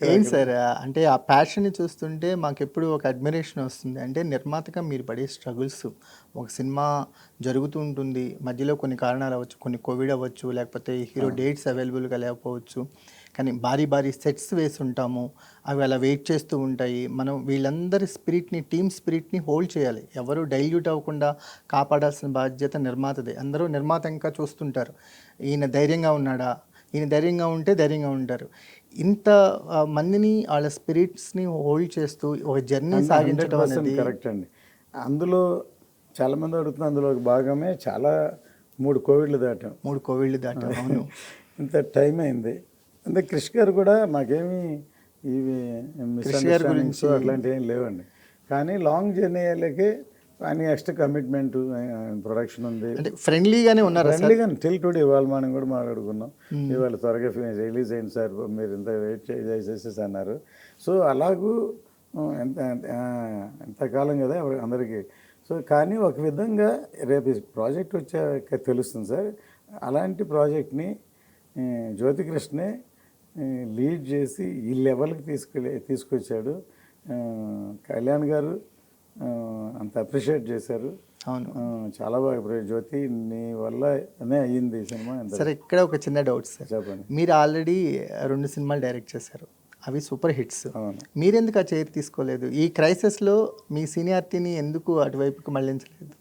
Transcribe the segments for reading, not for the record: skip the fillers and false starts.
ఏం సార్ అంటే ఆ ప్యాషన్‌ని చూస్తుంటే మాకెప్పుడు ఒక అడ్మిరేషన్ వస్తుంది. అంటే నిర్మాతగా మీరు పడే స్ట్రగుల్స్ ఒక సినిమా జరుగుతూ ఉంటుంది. మధ్యలో కొన్ని కారణాలు అవ్వచ్చు. కొన్ని కోవిడ్ అవ్వచ్చు. లేకపోతే హీరో డేట్స్ అవైలబుల్‌గా లేకపోవచ్చు. కానీ భారీ భారీ సెట్స్ వేసుంటాము. అవి అలా వెయిట్ చేస్తూ ఉంటాయి. మనం వీళ్ళందరి స్పిరిట్‌ని టీమ్ స్పిరిట్‌ని హోల్డ్ చేయాలి. ఎవరు డైల్యూట్ అవ్వకుండా కాపాడాల్సిన బాధ్యత నిర్మాతదే. అందరూ నిర్మాత ఇంకా చూస్తుంటారు. ఈయన ధైర్యంగా ఉన్నాడా? ఈయన ధైర్యంగా ఉంటే ధైర్యంగా ఉంటారు. ఇంత మందిని వాళ్ళ స్పిరిట్స్‌ని హోల్డ్ చేస్తూ ఒక జర్నీ సాగించడం 100% అనేది కరెక్ట్ అండి. అందులో చాలామంది అడుగుతున్న అందులో ఒక భాగమే చాలా 3 కోవిడ్‌లు దాటాం. 3 కోవిడ్‌లు దాటాం. అవును. ఇంత టైం అయింది. అంటే క్రిష్ గారు కూడా మాకేమి ఇవి క్రిష్ గారి మిస్‌అండర్‌స్టాండింగ్స్ గురించి అట్లాంటివి ఏం లేవండి. కానీ లాంగ్ జర్నీ అయ్యేలకి ఆయన ఎక్స్ట్రా కమిట్మెంట్ ప్రొడక్షన్ ఉంది. అంటే ఫ్రెండ్లీగానే ఉన్నారా సార్? ఫ్రెండ్లీగా టిల్ టుడే ఇవాళ మనం కూడా మాట్లాడుకున్నాం. ఇవాళ త్వరగా రిలీజ్ అయింది సార్, మీరు ఇంత వెయిట్ చేసేసి అన్నారు. సో అలాగూ ఎంత ఎంతకాలం కదా అందరికీ. సో కానీ ఒక విధంగా రేపు ప్రాజెక్ట్ వచ్చాక తెలుస్తుంది సార్. అలాంటి ప్రాజెక్ట్ని జ్యోతికృష్ణే లీడ్ చేసి ఈ లెవెల్కి తీసుకొచ్చాడు. కళ్యాణ్ గారు అంత అప్రిషియేట్ చేశారు. అవును. చాలా బాగా ఇప్పుడు జ్యోతి నీ వల్లనే అయ్యింది ఈ సినిమా. సరే, ఇక్కడ ఒక చిన్న డౌట్ సార్. చెప్పండి. మీరు ఆల్రెడీ 2 సినిమాలు డైరెక్ట్ చేశారు. అవి సూపర్ హిట్స్. అవును. మీరెందుకు ఆ చైర్ తీసుకోలేదు? ఈ క్రైసిస్‌లో మీ సీనియారిటీని ఎందుకు అటువైపుకి మళ్ళించలేదు?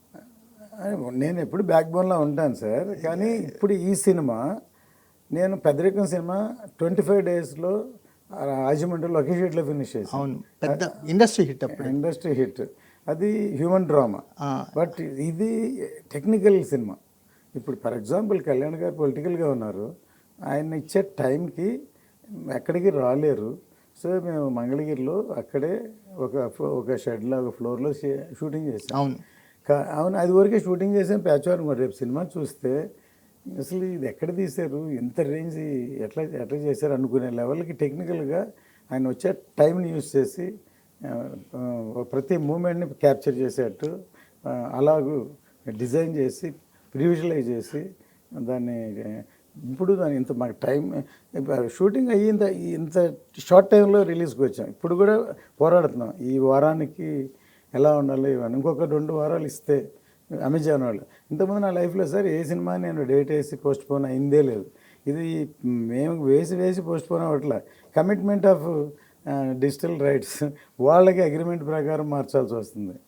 నేను ఎప్పుడు బ్యాక్ బోన్లో ఉంటాను సార్. కానీ ఇప్పుడు ఈ సినిమా నేను పెద్దరికం సినిమా 25 డేస్లో రాజమండ్రిలో ఒకే షీట్లో ఫినిష్ చేశాను. అవును, పెద్ద ఇండస్ట్రీ హిట్. అప్పుడు ఇండస్ట్రీ హిట్. అది హ్యూమన్ డ్రామా. బట్ ఇది టెక్నికల్ సినిమా. ఇప్పుడు ఫర్ ఎగ్జాంపుల్ కళ్యాణ్ గారు పొలిటికల్గా ఉన్నారు. ఆయన ఇచ్చే టైంకి ఎక్కడికి రాలేరు. సో మేము మంగళగిరిలో అక్కడే ఒక షెడ్లో ఒక ఫ్లోర్లో షూటింగ్ చేసాం. అవును. అవును, అది వరకే షూటింగ్ చేసాం. Patch work. రేపు సినిమా చూస్తే అసలు ఇది ఎక్కడ తీశారు, ఎంత రేంజ్, ఎట్లా చేశారు అనుకునే లెవెల్కి టెక్నికల్గా ఆయన వచ్చే టైంని యూజ్ చేసి ప్రతి మూమెంట్ని క్యాప్చర్ చేసేట్టు అలాగూ డిజైన్ చేసి ప్రివిజువలైజ్ చేసి దాన్ని ఇప్పుడు దాన్ని ఇంత మాకు టైం షూటింగ్ అయ్యింత ఇంత షార్ట్ టైంలో రిలీజ్కి వచ్చాం. ఇప్పుడు కూడా పోరాడుతున్నాం ఈ వారానికి ఎలా ఉండాలి ఇవన్నీ. ఇంకొక 2 వారాలు ఇస్తే అమెజాన్ వాళ్ళు. ఇంతకుముందు నా లైఫ్లో సార్ ఏ సినిమా నేను డేట్ వేసి పోస్ట్పోన్ అయిందే లేదు. ఇది మేము వేసి పోస్ట్పోన్ అవ్వట్లే. కమిట్మెంట్ ఆఫ్ డిజిటల్ రైట్స్ వాళ్ళకి అగ్రిమెంట్ ప్రకారం మార్చాల్సి వస్తుంది.